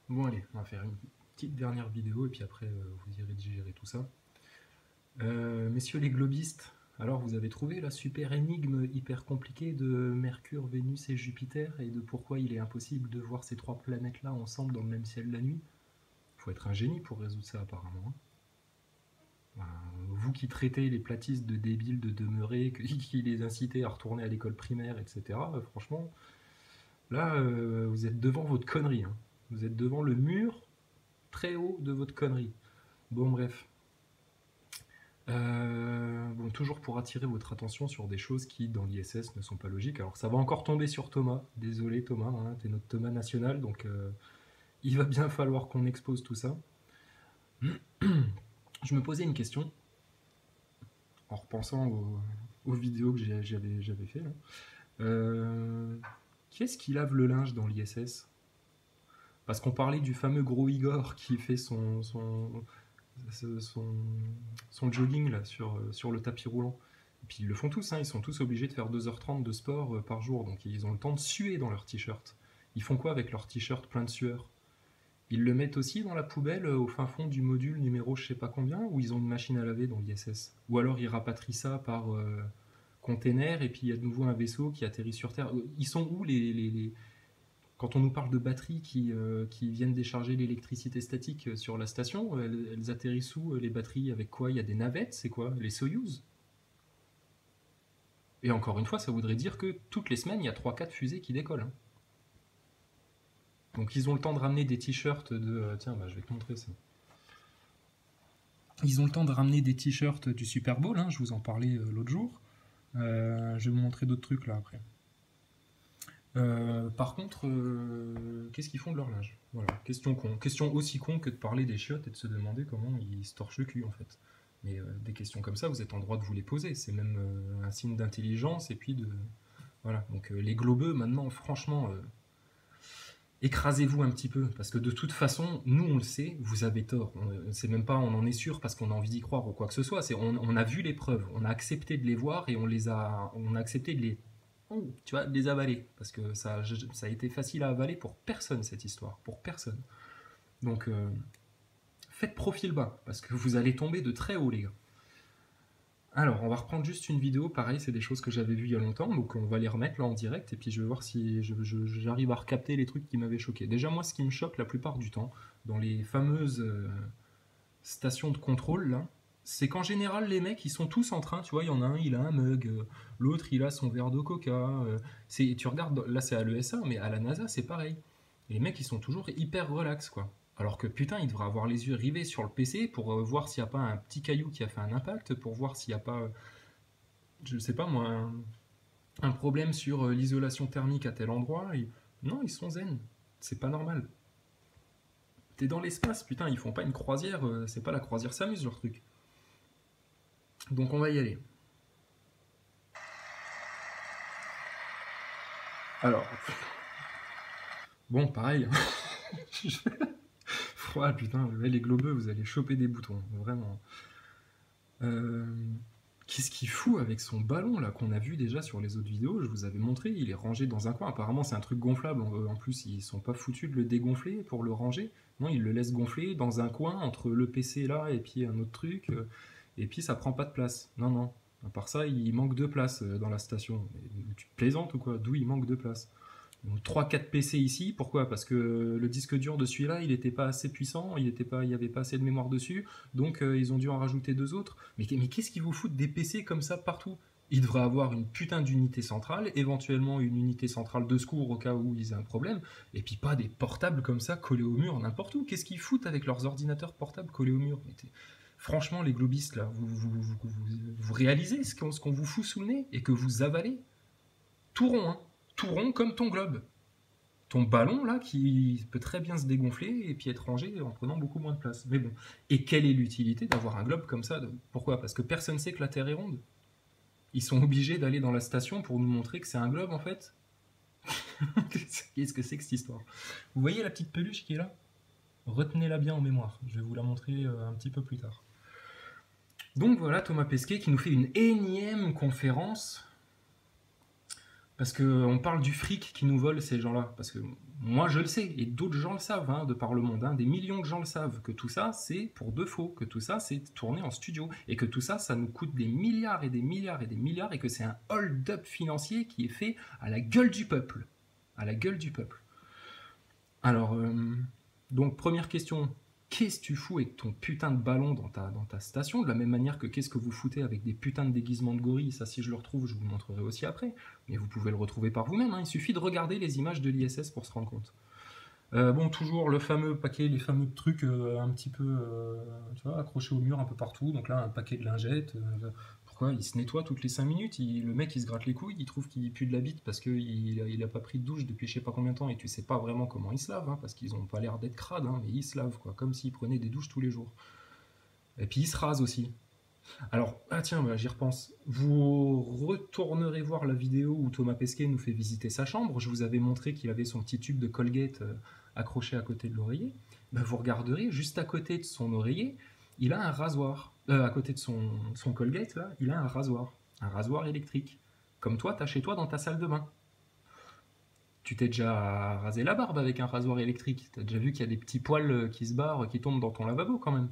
Bon allez, on va faire une petite dernière vidéo et puis après vous irez digérer tout ça. Messieurs les globistes, alors vous avez trouvé la super énigme hyper compliquée de Mercure, Vénus et Jupiter et de pourquoi il est impossible de voir ces trois planètes-là ensemble dans le même ciel la nuit? Faut être un génie pour résoudre ça apparemment, hein. Ben, vous qui traitez les platistes de débiles de demeurer, qui les incitez à retourner à l'école primaire, etc. Franchement, là, vous êtes devant votre connerie, hein. Vous êtes devant le mur très haut de votre connerie. Bon, bref. Bon, toujours pour attirer votre attention sur des choses qui, dans l'ISS, ne sont pas logiques. Alors, ça va encore tomber sur Thomas. Désolé, Thomas, hein, t'es notre Thomas national, donc il va bien falloir qu'on expose tout ça. Je me posais une question en repensant aux vidéos que j'avais fait là. Qui est-ce qui lave le linge dans l'ISS? Parce qu'on parlait du fameux gros Igor qui fait son, son jogging là, sur le tapis roulant. Et puis ils le font tous, hein, ils sont tous obligés de faire 2h30 de sport par jour, donc ils ont le temps de suer dans leur t-shirt. Ils font quoi avec leur t-shirt plein de sueur? Ils le mettent aussi dans la poubelle au fin fond du module numéro je sais pas combien, ou ils ont une machine à laver dans l'ISS? Ou alors ils rapatrient ça par container et puis il y a de nouveau un vaisseau qui atterrit sur Terre. Ils sont où quand on nous parle de batteries qui viennent décharger l'électricité statique sur la station, elles atterrissent où les batteries? Avec quoi? Il y a des navettes, c'est quoi? Les Soyuz? Et encore une fois, ça voudrait dire que toutes les semaines, il y a 3-4 fusées qui décollent, hein. Donc ils ont le temps de ramener des t-shirts de... tiens, bah, je vais te montrer ça. Ils ont le temps de ramener des t-shirts du Super Bowl, hein, je vous en parlais l'autre jour. Je vais vous montrer d'autres trucs là après. Par contre, qu'est-ce qu'ils font de leur linge? Voilà, question con. Question aussi con que de parler des chiottes et de se demander comment ils se torchent le cul en fait. Mais des questions comme ça, vous êtes en droit de vous les poser. C'est même un signe d'intelligence et puis de... Voilà, donc les globeux, maintenant, franchement, écrasez-vous un petit peu. Parce que de toute façon, nous on le sait, vous avez tort. C'est même pas on en est sûr parce qu'on a envie d'y croire ou quoi que ce soit. On a vu les preuves, on a accepté de les voir et on a accepté de les tu vois, de les avaler. Parce que ça a été facile à avaler pour personne, cette histoire. Pour personne. Donc, faites profil bas, parce que vous allez tomber de très haut, les gars. Alors, on va reprendre juste une vidéo. Pareil, c'est des choses que j'avais vues il y a longtemps. Donc, on va les remettre là en direct. Et puis, je vais voir si j'arrive à recapter les trucs qui m'avaient choqué. Déjà, moi, ce qui me choque la plupart du temps, dans les fameuses stations de contrôle, là, c'est qu'en général, les mecs, ils sont tous en train, tu vois, il y en a un, il a un mug, l'autre, il a son verre de coca. Tu regardes, là, c'est à l'ESA, mais à la NASA, c'est pareil. Et les mecs, ils sont toujours hyper relax, quoi. Alors que putain, ils devraient avoir les yeux rivés sur le PC pour voir s'il n'y a pas un petit caillou qui a fait un impact, pour voir s'il n'y a pas, je sais pas moi, un problème sur l'isolation thermique à tel endroit. Non, ils sont zen. C'est pas normal. T'es dans l'espace, putain, ils font pas une croisière, c'est pas la croisière s'amuse leur truc. Donc on va y aller. Alors, bon, pareil. Ah, putain, les globeux, vous allez choper des boutons, vraiment. Euh, Qu'est-ce qu'il fout avec son ballon là qu'on a vu déjà sur les autres vidéos? Je vous avais montré, il est rangé dans un coin. Apparemment, c'est un truc gonflable. En plus, ils sont pas foutus de le dégonfler pour le ranger. Non, ils le laissent gonfler dans un coin entre le PC là et puis un autre truc. Et puis ça prend pas de place. Non, non. À part ça, il manque de place dans la station. Mais tu plaisantes ou quoi? D'où il manque de place? Donc 3-4 PC ici, pourquoi? Parce que le disque dur de celui-là, il n'était pas assez puissant, il n'y avait pas assez de mémoire dessus, donc ils ont dû en rajouter deux autres. Mais qu'est-ce qu'ils vous foutent des PC comme ça partout? Il devrait avoir une putain d'unité centrale, éventuellement une unité centrale de secours au cas où ils aient un problème, et puis pas des portables comme ça collés au mur n'importe où. Qu'est-ce qu'ils foutent avec leurs ordinateurs portables collés au mur? Franchement, les globistes, là, vous réalisez ce qu'on vous fout sous le nez et que vous avalez? Tout rond, hein? Tout rond comme ton globe, ton ballon là qui peut très bien se dégonfler et puis être rangé en prenant beaucoup moins de place. Mais bon. Et quelle est l'utilité d'avoir un globe comme ça? Pourquoi? Parce que personne ne sait que la Terre est ronde. Ils sont obligés d'aller dans la station pour nous montrer que c'est un globe en fait. Qu'est-ce que c'est que cette histoire? Vous voyez la petite peluche qui est là? Retenez-la bien en mémoire. Je vais vous la montrer un petit peu plus tard. Donc voilà Thomas Pesquet qui nous fait une énième conférence. Parce qu'on parle du fric qui nous vole ces gens-là. Parce que moi je le sais, et d'autres gens le savent, hein, de par le monde, hein, des millions de gens le savent, que tout ça c'est pour de faux, que tout ça c'est tourné en studio, et que tout ça, ça nous coûte des milliards et des milliards et des milliards, et que c'est un hold-up financier qui est fait à la gueule du peuple. À la gueule du peuple. Alors, donc première question, qu'est-ce que tu fous avec ton putain de ballon dans ta station? De la même manière que qu'est-ce que vous foutez avec des putains de déguisements de gorilles? Ça, si je le retrouve, je vous le montrerai aussi après. Mais vous pouvez le retrouver par vous-même, hein. Il suffit de regarder les images de l'ISS pour se rendre compte. Bon, toujours le fameux paquet, les fameux trucs un petit peu tu vois, accrochés au mur un peu partout. Donc là, un paquet de lingettes. Pourquoi il se nettoie toutes les 5 minutes? Le mec, il se gratte les couilles, il trouve qu'il pue de la bite parce qu'il a pas pris de douche depuis je sais pas combien de temps et tu sais pas vraiment comment il se lave, hein, parce qu'ils ont pas l'air d'être crades, hein, mais ils se lavent, quoi, comme s'ils prenaient des douches tous les jours. Et puis ils se rasent aussi. Alors, ah tiens, bah, j'y repense. Vous retournerez voir la vidéo où Thomas Pesquet nous fait visiter sa chambre. Je vous avais montré qu'il avait son petit tube de Colgate accroché à côté de l'oreiller. Bah, vous regarderez, juste à côté de son oreiller, il a un rasoir. À côté de son Colgate, là, il a un rasoir. Un rasoir électrique. Comme toi, t'as chez toi dans ta salle de bain. Tu t'es déjà rasé la barbe avec un rasoir électrique. T'as déjà vu qu'il y a des petits poils qui se barrent, qui tombent dans ton lavabo quand même.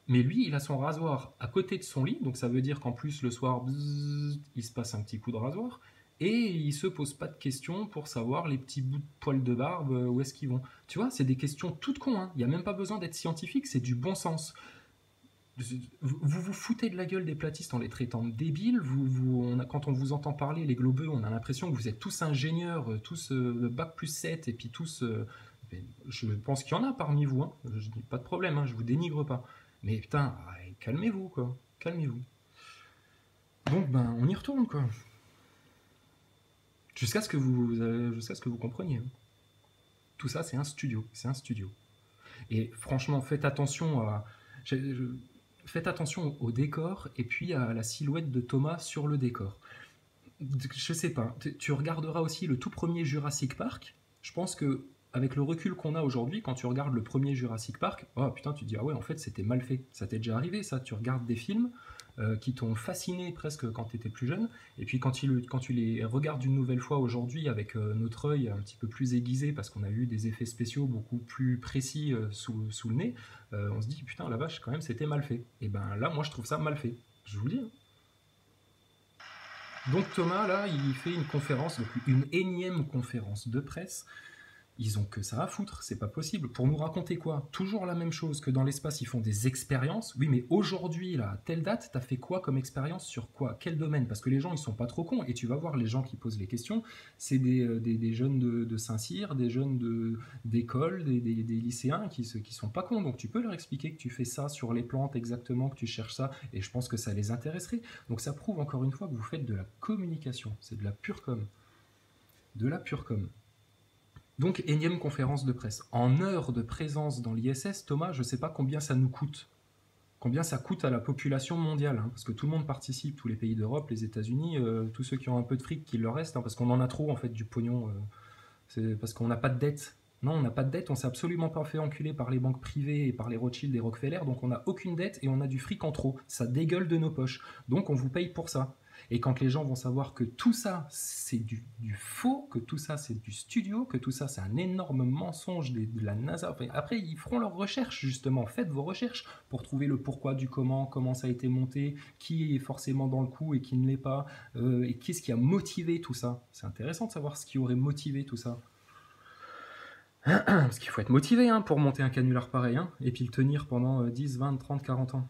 Mais lui, il a son rasoir à côté de son lit, donc ça veut dire qu'en plus le soir, bzzz, il se passe un petit coup de rasoir, et il se pose pas de questions pour savoir les petits bouts de poils de barbe, où est-ce qu'ils vont. Tu vois, c'est des questions toutes cons, hein. Il n'y a même pas besoin d'être scientifique, c'est du bon sens. Vous vous foutez de la gueule des platistes en les traitant de débiles, quand on vous entend parler, les globeux, on a l'impression que vous êtes tous ingénieurs, tous bac plus 7, et puis tous... je pense qu'il y en a parmi vous, hein. Je dis pas de problème, hein, je vous dénigre pas. Mais putain, calmez-vous, quoi. Calmez-vous. Donc, ben, on y retourne, quoi. Jusqu'à ce que vous compreniez, hein. Tout ça, c'est un studio. C'est un studio. Et franchement, faites attention au décor et puis à la silhouette de Thomas sur le décor. Je sais pas. Tu regarderas aussi le tout premier Jurassic Park. Je pense que avec le recul qu'on a aujourd'hui, quand tu regardes le premier Jurassic Park, oh putain, tu te dis ah ouais, en fait, c'était mal fait. Ça t'est déjà arrivé, ça? Tu regardes des films qui t'ont fasciné presque quand tu étais plus jeune, et puis quand tu les regardes une nouvelle fois aujourd'hui avec notre œil un petit peu plus aiguisé, parce qu'on a eu des effets spéciaux beaucoup plus précis sous le nez, on se dit putain, la vache, quand même, c'était mal fait. Et ben là, moi, je trouve ça mal fait. Je vous le dis, hein. Donc Thomas, là, il fait une conférence, donc une énième conférence de presse. Ils ont que ça à foutre, c'est pas possible. Pour nous raconter quoi? Toujours la même chose que dans l'espace, ils font des expériences. Oui, mais aujourd'hui, là, à telle date, t'as fait quoi comme expérience sur quoi? Quel domaine? Parce que les gens, ils sont pas trop cons. Et tu vas voir les gens qui posent les questions, c'est des jeunes de Saint-Cyr, des jeunes d'école, des lycéens qui sont pas cons. Donc tu peux leur expliquer que tu fais ça sur les plantes exactement, que tu cherches ça, et je pense que ça les intéresserait. Donc ça prouve encore une fois que vous faites de la communication. C'est de la pure com. De la pure com. Donc, énième conférence de presse. En heure de présence dans l'ISS, Thomas, je ne sais pas combien ça nous coûte. Combien ça coûte à la population mondiale, hein, parce que tout le monde participe, tous les pays d'Europe, les États-Unis, tous ceux qui ont un peu de fric qui leur reste, hein, parce qu'on en a trop en fait du pognon, c'est parce qu'on n'a pas de dette. Non, on n'a pas de dette, on s'est absolument pas fait enculer par les banques privées et par les Rothschild et Rockefeller, donc on n'a aucune dette et on a du fric en trop. Ça dégueule de nos poches. Donc on vous paye pour ça. Et quand les gens vont savoir que tout ça c'est du faux, que tout ça c'est du studio, que tout ça c'est un énorme mensonge de la NASA, enfin, après ils feront leurs recherches justement. Faites vos recherches pour trouver le pourquoi du comment ça a été monté, qui est forcément dans le coup et qui ne l'est pas, et qu'est-ce qui a motivé tout ça. C'est intéressant de savoir ce qui aurait motivé tout ça. Parce qu'il faut être motivé, hein, pour monter un canular pareil, hein, et puis le tenir pendant 10, 20, 30, 40 ans.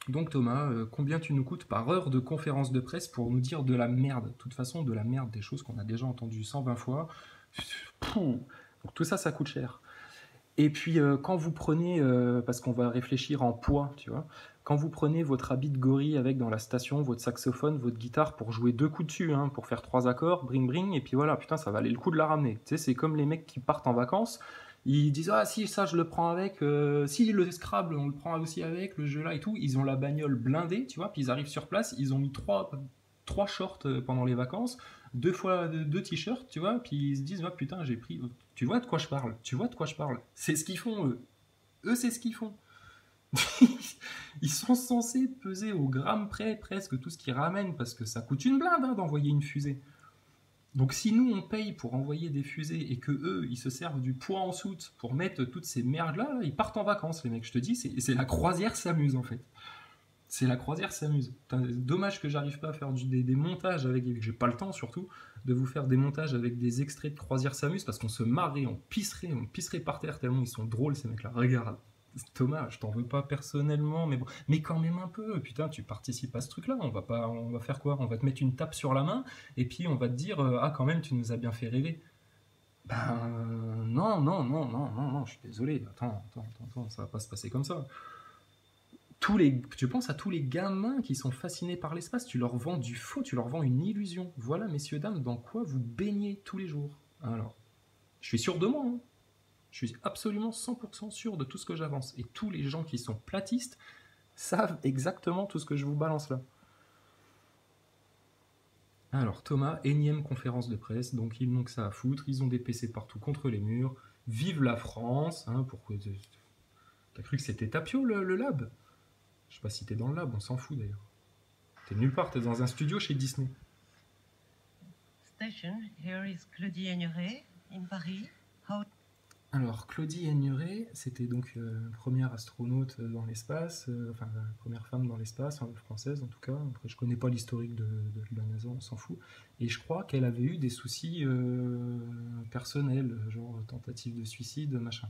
Donc Thomas, combien tu nous coûtes par heure de conférence de presse pour nous dire de la merde? De toute façon, de la merde, des choses qu'on a déjà entendues 120 fois. Donc tout ça, ça coûte cher. Et puis quand vous prenez, parce qu'on va réfléchir en poids, tu vois, quand vous prenez votre habit de gorille avec dans la station, votre saxophone, votre guitare pour jouer 2 coups dessus, hein, pour faire 3 accords, bring bring, et puis voilà, putain, ça valait le coup de la ramener. Tu sais, c'est comme les mecs qui partent en vacances, ils disent ah si ça je le prends avec, si le Scrabble on le prend aussi avec, le jeu là et tout, ils ont la bagnole blindée, tu vois, puis ils arrivent sur place, ils ont mis trois shorts pendant les vacances, 2 t-shirts, tu vois, puis ils se disent, ah, putain, j'ai pris. Tu vois de quoi je parle? Tu vois de quoi je parle? C'est ce qu'ils font, eux. Eux, c'est ce qu'ils font. Ils sont censés peser au gramme près presque tout ce qu'ils ramènent, parce que ça coûte une blinde, hein, d'envoyer une fusée. Donc si nous on paye pour envoyer des fusées et que eux ils se servent du poids en soute pour mettre toutes ces merdes là, ils partent en vacances les mecs, je te dis, c'est la croisière s'amuse en fait. C'est la croisière s'amuse. Dommage que j'arrive pas à faire des montages avec, j'ai pas le temps surtout, de vous faire des montages avec des extraits de croisière s'amuse parce qu'on se marrait, on pisserait par terre tellement ils sont drôles ces mecs là. Regarde. Thomas, je t'en veux pas personnellement, mais bon, mais quand même un peu. Putain, tu participes à ce truc-là. On va faire quoi? On va te mettre une tape sur la main et puis on va te dire ah quand même tu nous as bien fait rêver. Ben non, non, non, non, non, non, je suis désolé. Attends, ça va pas se passer comme ça. Tu penses à tous les gamins qui sont fascinés par l'espace, tu leur vends du faux, tu leur vends une illusion. Voilà, messieurs, dames, dans quoi vous baignez tous les jours. Alors, je suis sûr de moi, hein. Je suis absolument 100% sûr de tout ce que j'avance. Et tous les gens qui sont platistes savent exactement tout ce que je vous balance là. Alors Thomas, énième conférence de presse, donc ils n'ont que ça à foutre, ils ont des PC partout contre les murs, vive la France, hein, pourquoi... T'as cru que c'était Tapio le lab? Je sais pas si t'es dans le lab, on s'en fout d'ailleurs. T'es nulle part, t'es dans un studio chez Disney. Station, here is Claudie Aigneret in Paris. Alors, Claudie Aigneret, c'était donc première astronaute dans l'espace, enfin la première femme dans l'espace, française en tout cas. Après, je connais pas l'historique de la NASA, on s'en fout. Et je crois qu'elle avait eu des soucis personnels, genre tentative de suicide, machin.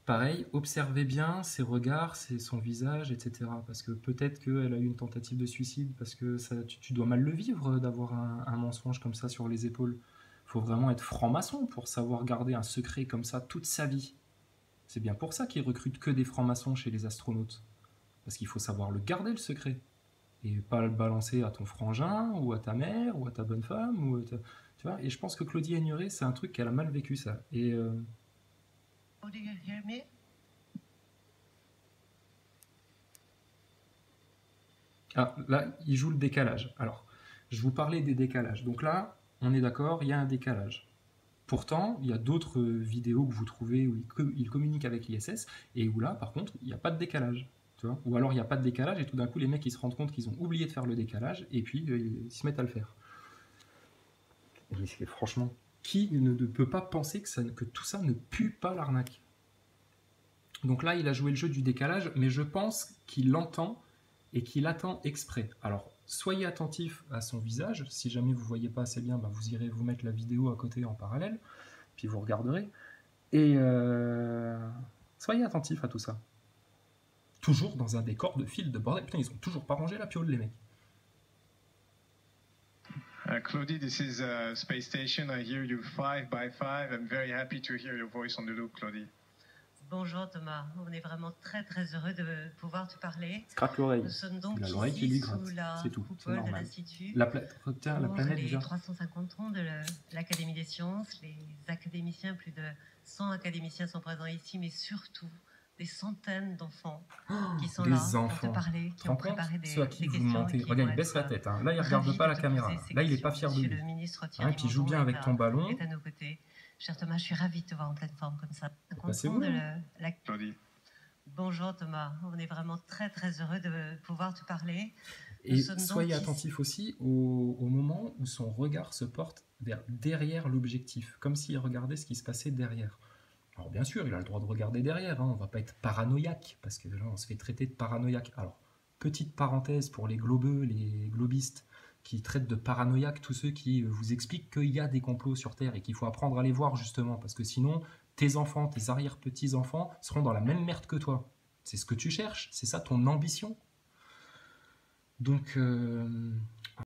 Pareil, observez bien ses regards, son visage, etc. Parce que peut-être qu'elle a eu une tentative de suicide, parce que ça, tu dois mal le vivre d'avoir un mensonge comme ça sur les épaules. Faut vraiment être franc-maçon pour savoir garder un secret comme ça toute sa vie. C'est bien pour ça qu'ils recrutent que des francs-maçons chez les astronautes. Parce qu'il faut savoir le garder le secret. Et pas le balancer à ton frangin, ou à ta mère, ou à ta bonne femme, ou tu vois. Et je pense que Claudie Aigneret, c'est un truc qu'elle a mal vécu ça. Et Oh, do you hear me? ah, là, il joue le décalage. Alors, je vous parlais des décalages. Donc là, on est d'accord, il y a un décalage. Pourtant, il y a d'autres vidéos que vous trouvez où il communique avec l'ISS et où là, par contre, il n'y a pas de décalage. Tu vois, ou alors il n'y a pas de décalage et tout d'un coup, les mecs ils se rendent compte qu'ils ont oublié de faire le décalage et puis ils se mettent à le faire. Et franchement, qui ne peut pas penser que tout ça ne pue pas l'arnaque? Donc là, il a joué le jeu du décalage, mais je pense qu'il l'entend et qu'il attend exprès. Alors, soyez attentifs à son visage. Si jamais vous ne voyez pas assez bien, bah, vous irez vous mettre la vidéo à côté en parallèle, puis vous regarderez. Et soyez attentifs à tout ça. Toujours dans un décor de fil de bordel. Putain, ils ont toujours pas rangé la piole, les mecs. Claudie, this is Space Station. I hear you 5 by 5. I'm very happy to hear your voice on the loop, Claudie. Bonjour Thomas, on est vraiment très très heureux de pouvoir te parler. Se gratte l'oreille. Nous sommes donc Il a l'oreille qui lui gratte. sous la C'est tout. coupole C'est de normal. l'Institut. La planète les vient. 350 ans de l'Académie des sciences, les académiciens, plus de 100 académiciens sont présents ici, mais surtout des centaines d'enfants qui sont là pour te parler, qui ont préparé des Ceux à qui vous questions. mentez. Regarde, il baisse la tête. Hein. Là, il regarde pas la caméra. Là, il est pas fier de lui. Hein, puis il joue bien avec ton ballon. Est à nos côtés. Cher Thomas, je suis ravie de te voir en pleine forme comme ça. C'est vous. Claudie. Bonjour Thomas, on est vraiment très très heureux de pouvoir te parler. Et soyez attentifs aussi au moment où son regard se porte vers derrière l'objectif, comme s'il regardait ce qui se passait derrière. Alors bien sûr, il a le droit de regarder derrière, hein, on ne va pas être paranoïaque, parce que là on se fait traiter de paranoïaque. Alors, petite parenthèse pour les globeux, les globistes, qui traitent de paranoïaque tous ceux qui vous expliquent qu'il y a des complots sur Terre et qu'il faut apprendre à les voir justement, parce que sinon, tes enfants, tes arrière-petits-enfants seront dans la même merde que toi. C'est ce que tu cherches, c'est ça ton ambition. Donc,